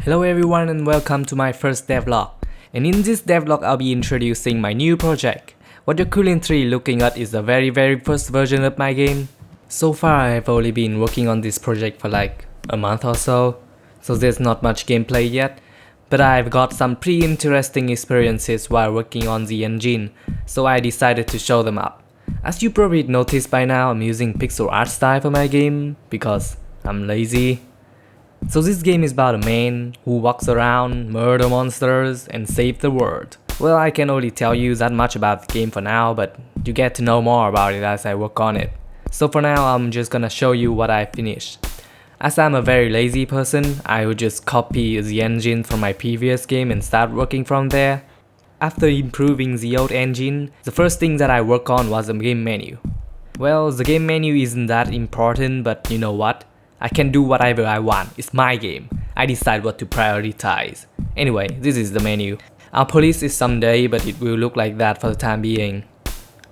Hello everyone and welcome to my first devlog. And in this devlog I'll be introducing my new project. What you're currently looking at is the very first version of my game. So far I've only been working on this project for like a month or so there's not much gameplay yet. But I've got some pretty interesting experiences while working on the engine, so I decided to show them up. As you probably noticed by now, I'm using pixel art style for my game because I'm lazy. So this game is about a man who walks around, murder monsters, and save the world. Well, I can only tell you that much about the game for now, but you get to know more about it as I work on it. So for now, I'm just gonna show you what I finished. As I'm a very lazy person, I would just copy the engine from my previous game and start working from there. After improving the old engine, the first thing that I worked on was the game menu. Well, the game menu isn't that important, but you know what? I can do whatever I want, it's my game. I decide what to prioritize. Anyway, this is the menu. I'll polish it someday, but it will look like that for the time being.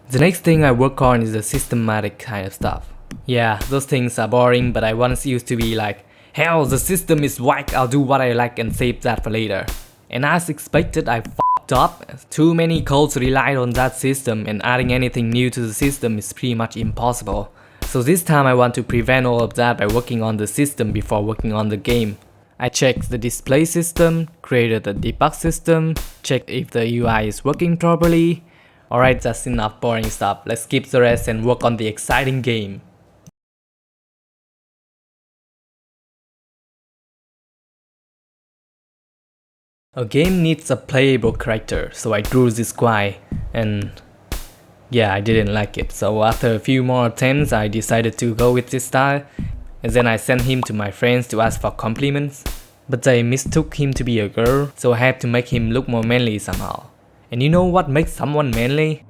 The next thing I work on is the systematic kind of stuff. Yeah, those things are boring, but I once used to be like, hell, the system is whack, I'll do what I like and save that for later. And as expected, I f***ed up. Too many codes relied on that system, and adding anything new to the system is pretty much impossible. So this time I want to prevent all of that by working on the system before working on the game. I checked the display system, created a debug system, checked if the UI is working properly. Alright, that's enough boring stuff, let's skip the rest and work on the exciting game. A game needs a playable character, so I drew this guy, and yeah, I didn't like it, so after a few more attempts I decided to go with this style, and then I sent him to my friends to ask for compliments, but they mistook him to be a girl, so I had to make him look more manly somehow. And you know what makes someone manly?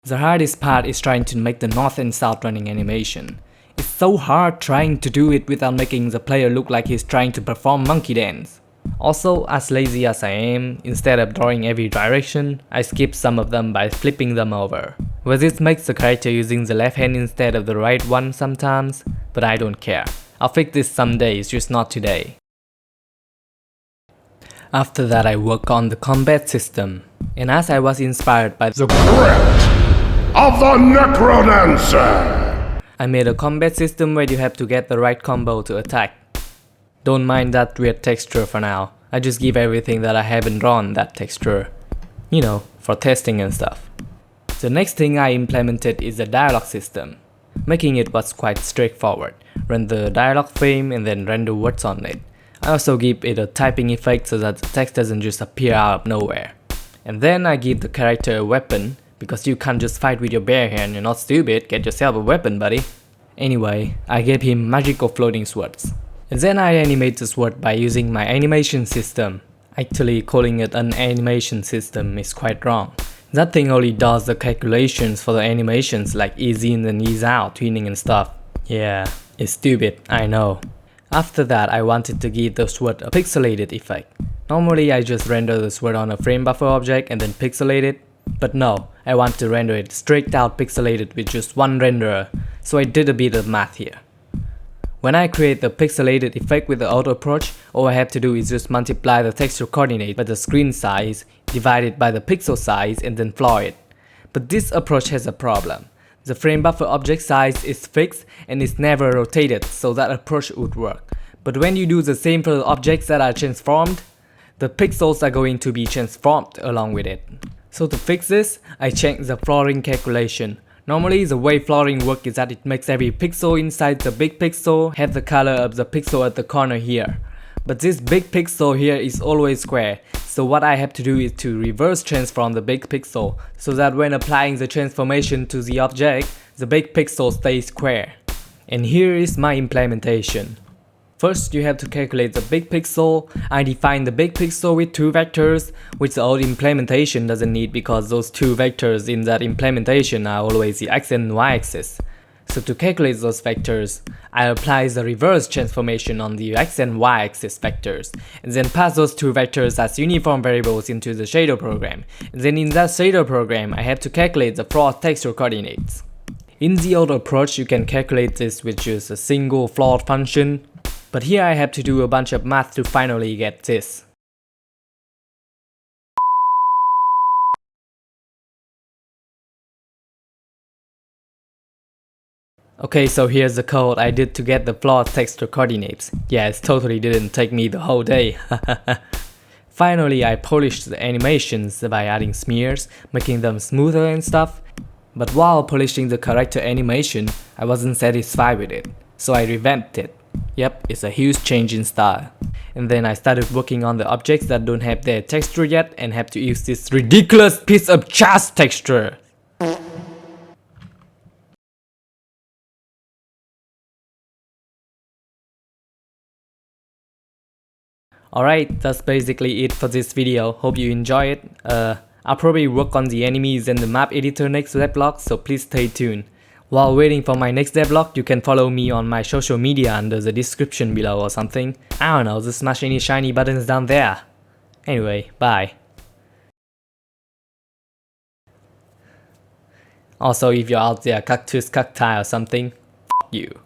The hardest part is trying to make the north and south running animation. It's so hard trying to do it without making the player look like he's trying to perform monkey dance. Also, as lazy as I am, instead of drawing every direction, I skip some of them by flipping them over. Well, this makes the character using the left hand instead of the right one sometimes, but I don't care. I'll fix this someday, it's just not today. After that I work on the combat system, and as I was inspired by the of the Necrodancer, I made a combat system where you have to get the right combo to attack. Don't mind that weird texture for now, I just give everything that I haven't drawn that texture. You know, for testing and stuff. The next thing I implemented is the dialogue system. Making it was quite straightforward. Run the dialogue frame and then render words on it. I also give it a typing effect so that the text doesn't just appear out of nowhere. And then I give the character a weapon, because you can't just fight with your bare hand, you're not stupid, get yourself a weapon buddy. Anyway, I gave him magical floating swords. And then I animate the sword by using my animation system. Actually calling it an animation system is quite wrong. That thing only does the calculations for the animations like ease in and ease out, tweening and stuff. Yeah, it's stupid, I know. After that I wanted to give the sword a pixelated effect. Normally I just render the sword on a frame buffer object and then pixelate it. But no, I want to render it straight out pixelated with just one renderer, so I did a bit of math here. When I create the pixelated effect with the auto approach, all I have to do is just multiply the texture coordinate by the screen size, divide it by the pixel size and then floor it. But this approach has a problem. The frame buffer object size is fixed and is never rotated, so that approach would work. But when you do the same for the objects that are transformed, the pixels are going to be transformed along with it. So to fix this, I checked the flooring calculation. Normally the way flooring works is that it makes every pixel inside the big pixel have the color of the pixel at the corner here. But this big pixel here is always square, so what I have to do is to reverse transform the big pixel, so that when applying the transformation to the object, the big pixel stays square. And here is my implementation. First, you have to calculate the big pixel. I define the big pixel with two vectors, which the old implementation doesn't need because those two vectors in that implementation are always the x and y axis. So to calculate those vectors, I apply the reverse transformation on the x and y axis vectors, and then pass those two vectors as uniform variables into the shader program. And then in that shader program, I have to calculate the float texture coordinates. In the old approach, you can calculate this with just a single float function, but here I have to do a bunch of math to finally get this. Okay, so here's the code I did to get the float texture coordinates. Yeah, it totally didn't take me the whole day. Finally, I polished the animations by adding smears, making them smoother and stuff. But while polishing the character animation, I wasn't satisfied with it, so I revamped it. Yep, it's a huge change in style. And then I started working on the objects that don't have their texture yet and have to use this ridiculous piece of trash texture. Alright, that's basically it for this video. Hope you enjoy it. I'll probably work on the enemies and the map editor next devlog, so please stay tuned. While waiting for my next devlog, you can follow me on my social media under the description below or something. I don't know, just smash any shiny buttons down there. Anyway, bye. Also, if you're out there cactus cacti or something, f**k you.